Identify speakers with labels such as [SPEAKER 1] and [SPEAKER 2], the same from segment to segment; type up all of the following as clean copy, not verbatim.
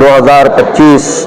[SPEAKER 1] 2025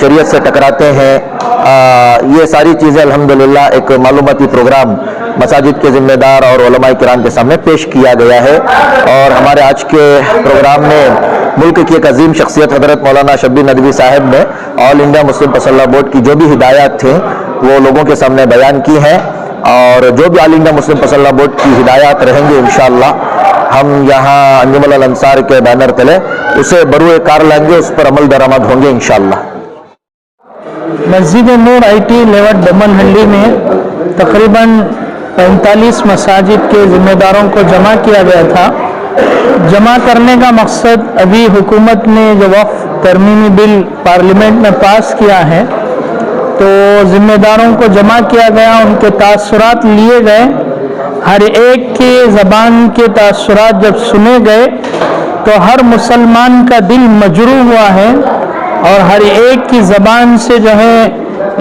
[SPEAKER 1] شریعت سے ٹکراتے ہیں. یہ ساری چیزیں الحمدللہ ایک معلوماتی پروگرام مساجد کے ذمہ دار اور علماء کرام کے سامنے پیش کیا گیا ہے. اور ہمارے آج کے پروگرام میں ملک کی ایک عظیم شخصیت حضرت مولانا شبیر ندوی صاحب نے آل انڈیا مسلم پسندہ بورڈ کی جو بھی ہدایات تھیں وہ لوگوں کے سامنے بیان کی ہیں. اور جو بھی آل انڈیا مسلم پسندہ بورڈ کی ہدایات رہیں گے انشاءاللہ ہم یہاں انجمن الانصار کے بینر تلے اسے بروئے کار لائیں گے, اس پر عمل درآمد ہوں گے انشاءاللہ.
[SPEAKER 2] مسجد نور آئی ٹی لیوٹ بمن ہنڈی میں تقریباً 45 مساجد کے ذمہ داروں کو جمع کیا گیا تھا. جمع کرنے کا مقصد ابھی حکومت نے جو وقف ترمیمی بل پارلیمنٹ میں پاس کیا ہے تو ذمہ داروں کو جمع کیا گیا, ان کے تاثرات لیے گئے. ہر ایک کی زبان کے تاثرات جب سنے گئے تو ہر مسلمان کا دل مجروح ہوا ہے اور ہر ایک کی زبان سے جو ہے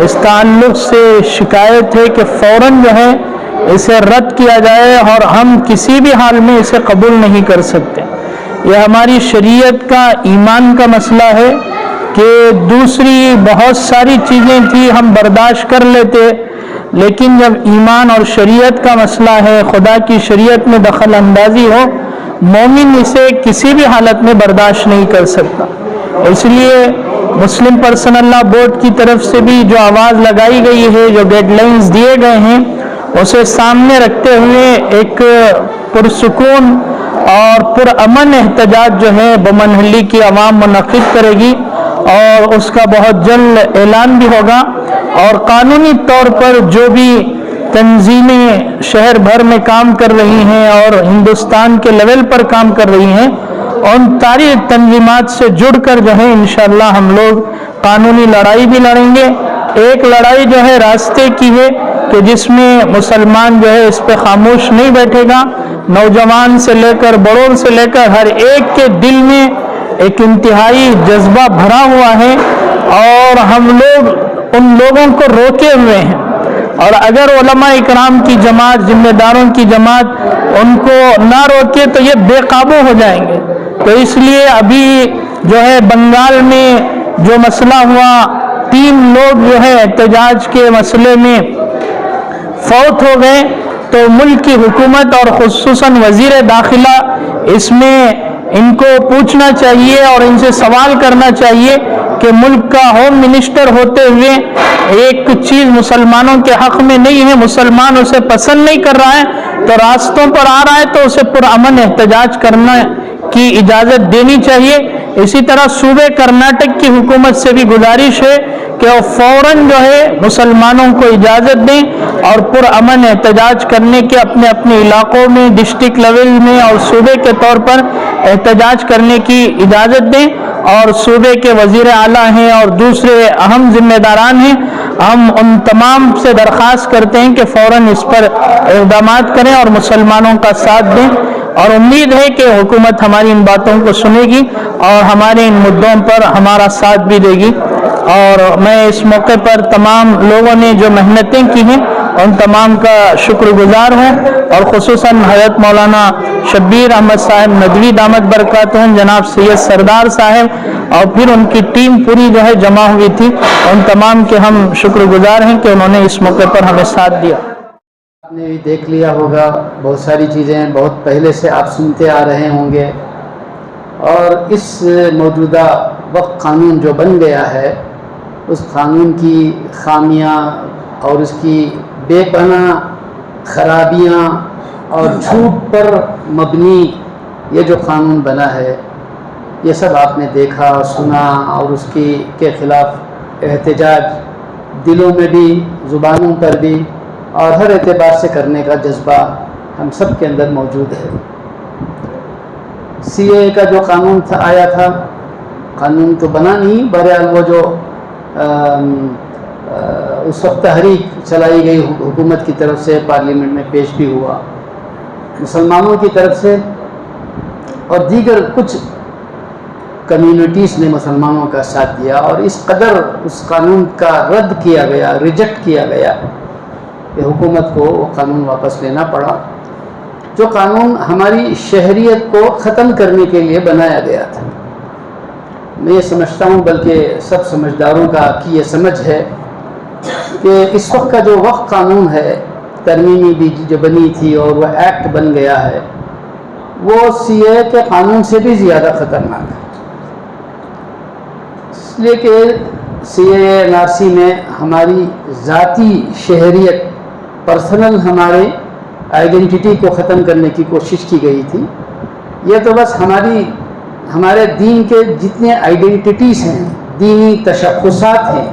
[SPEAKER 2] اس تعلق سے شکایت ہے کہ فوراً جو ہے اسے رد کیا جائے اور ہم کسی بھی حال میں اسے قبول نہیں کر سکتے. یہ ہماری شریعت کا ایمان کا مسئلہ ہے کہ دوسری بہت ساری چیزیں تھی ہم برداشت کر لیتے, لیکن جب ایمان اور شریعت کا مسئلہ ہے, خدا کی شریعت میں دخل اندازی ہو, مومن اسے کسی بھی حالت میں برداشت نہیں کر سکتا. اس لیے مسلم پرسنل لا بورڈ کی طرف سے بھی جو آواز لگائی گئی ہے, جو گائیڈ لائنز دیے گئے ہیں, اسے سامنے رکھتے ہوئے ایک پرسکون اور پرامن احتجاج جو ہے بمنہلی کی عوام منعقد کرے گی اور اس کا بہت جلد اعلان بھی ہوگا. اور قانونی طور پر جو بھی تنظیمیں شہر بھر میں کام کر رہی ہیں اور ہندوستان کے لیول پر کام کر رہی ہیں, ان ساری تنظیمات سے جڑ کر جو ہے انشاءاللہ ہم لوگ قانونی لڑائی بھی لڑیں گے. ایک لڑائی جو ہے راستے کی ہے کہ جس میں مسلمان جو ہے اس پہ خاموش نہیں بیٹھے گا. نوجوان سے لے کر بڑوں سے لے کر ہر ایک کے دل میں ایک انتہائی جذبہ بھرا ہوا ہے اور ہم لوگ ان لوگوں کو روکے ہوئے ہیں. اور اگر علماء اکرام کی جماعت, ذمہ داروں کی جماعت ان کو نہ روکے تو یہ بے قابو ہو جائیں گے. تو اس لیے ابھی جو ہے بنگال میں جو مسئلہ ہوا, 3 لوگ جو ہے احتجاج کے مسئلے میں فوت ہو گئے, تو ملک کی حکومت اور خصوصاً وزیر داخلہ اس میں ان کو پوچھنا چاہیے اور ان سے سوال کرنا چاہیے کہ ملک کا ہوم منسٹر ہوتے ہوئے ایک چیز مسلمانوں کے حق میں نہیں ہے, مسلمان اسے پسند نہیں کر رہا ہے تو راستوں پر آ رہا ہے تو اسے پرامن احتجاج کرنا کی اجازت دینی چاہیے. اسی طرح صوبے کرناٹک کی حکومت سے بھی گزارش ہے کہ وہ فوراً جو ہے مسلمانوں کو اجازت دیں اور پرامن احتجاج کرنے کے اپنے اپنے علاقوں میں ڈسٹرکٹ لیول میں اور صوبے کے طور پر احتجاج کرنے کی اجازت دیں. اور صوبے کے وزیر اعلیٰ ہیں اور دوسرے اہم ذمہ داران ہیں, ہم ان تمام سے درخواست کرتے ہیں کہ فوراً اس پر اقدامات کریں اور مسلمانوں کا ساتھ دیں. اور امید ہے کہ حکومت ہماری ان باتوں کو سنے گی اور ہمارے ان مدعوں پر ہمارا ساتھ بھی دے گی. اور میں اس موقع پر تمام لوگوں نے جو محنتیں کی ہیں ان تمام کا شکر گزار ہوں, اور خصوصاً حضرت مولانا شبیر احمد صاحب ندوی دامت برکاتہم, جناب سید سردار صاحب اور پھر ان کی ٹیم پوری جو ہے جمع ہوئی تھی, ان تمام کے ہم شکر گزار ہیں کہ انہوں نے اس موقع پر ہمیں ساتھ دیا. آپ نے بھی دیکھ لیا ہوگا بہت ساری چیزیں بہت پہلے سے آپ سنتے آ رہے ہوں گے, اور اس موجودہ وقت قانون جو بن گیا ہے اس قانون کی خامیاں اور اس کی بے پناہ خرابیاں اور جھوٹ پر مبنی یہ جو قانون بنا ہے یہ سب آپ نے دیکھا سنا, اور اس کے خلاف احتجاج دلوں میں بھی زبانوں پر بھی اور ہر اعتبار سے کرنے کا جذبہ ہم سب کے اندر موجود ہے. سی اے کا جو قانون آیا تھا, قانون تو بنا نہیں, بہرحال وہ جو اس وقت تحریک چلائی گئی حکومت کی طرف سے پارلیمنٹ میں پیش بھی ہوا, مسلمانوں کی طرف سے اور دیگر کچھ کمیونٹیز نے مسلمانوں کا ساتھ دیا, اور اس قدر اس قانون کا رد کیا گیا, ریجیکٹ کیا گیا کہ حکومت کو وہ قانون واپس لینا پڑا, جو قانون ہماری شہریت کو ختم کرنے کے لیے بنایا گیا تھا. میں یہ سمجھتا ہوں بلکہ سب سمجھداروں کی یہ سمجھ ہے کہ اس وقت کا جو وقف قانون ہے ترمیمی بھی جو بنی تھی اور وہ ایکٹ بن گیا ہے وہ سی اے کے قانون سے بھی زیادہ خطرناک ہے، اس لیے کہ سی اے این آر سی میں ہماری ذاتی شہریت پرسنل ہمارے آئیڈینٹی کو ختم کرنے کی کوشش کی گئی تھی۔ یہ تو بس ہمارے دین کے جتنے آئیڈینٹیز ہیں، دینی تشخصات ہیں،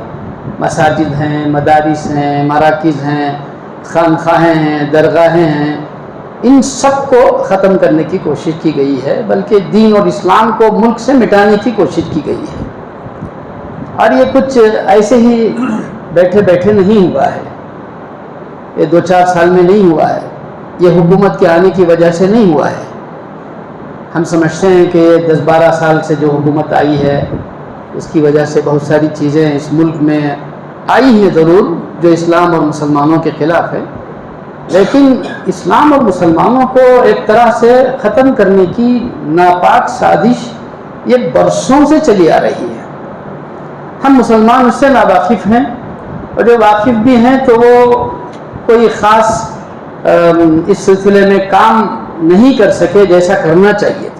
[SPEAKER 2] مساجد ہیں، مدارس ہیں، مراکز ہیں، خانقاہیں ہیں، درگاہیں ہیں، ان سب کو ختم کرنے کی کوشش کی گئی ہے، بلکہ دین اور اسلام کو ملک سے مٹانے کی کوشش کی گئی ہے۔ اور یہ کچھ ایسے ہی بیٹھے بیٹھے نہیں ہوا ہے، یہ 2-4 سال میں نہیں ہوا ہے، یہ حکومت کے آنے کی وجہ سے نہیں ہوا ہے۔ ہم سمجھتے ہیں کہ 10-12 سال سے جو حکومت آئی ہے اس کی وجہ سے بہت ساری چیزیں اس ملک میں آئی ہیں ضرور جو اسلام اور مسلمانوں کے خلاف ہے، لیکن اسلام اور مسلمانوں کو ایک طرح سے ختم کرنے کی ناپاک سازش یہ برسوں سے چلی آ رہی ہے۔ ہم مسلمان اس سے ناواقف ہیں، اور جو واقف بھی ہیں تو وہ کوئی خاص اس سلسلے میں کام نہیں کر سکے جیسا کرنا چاہیے تھا۔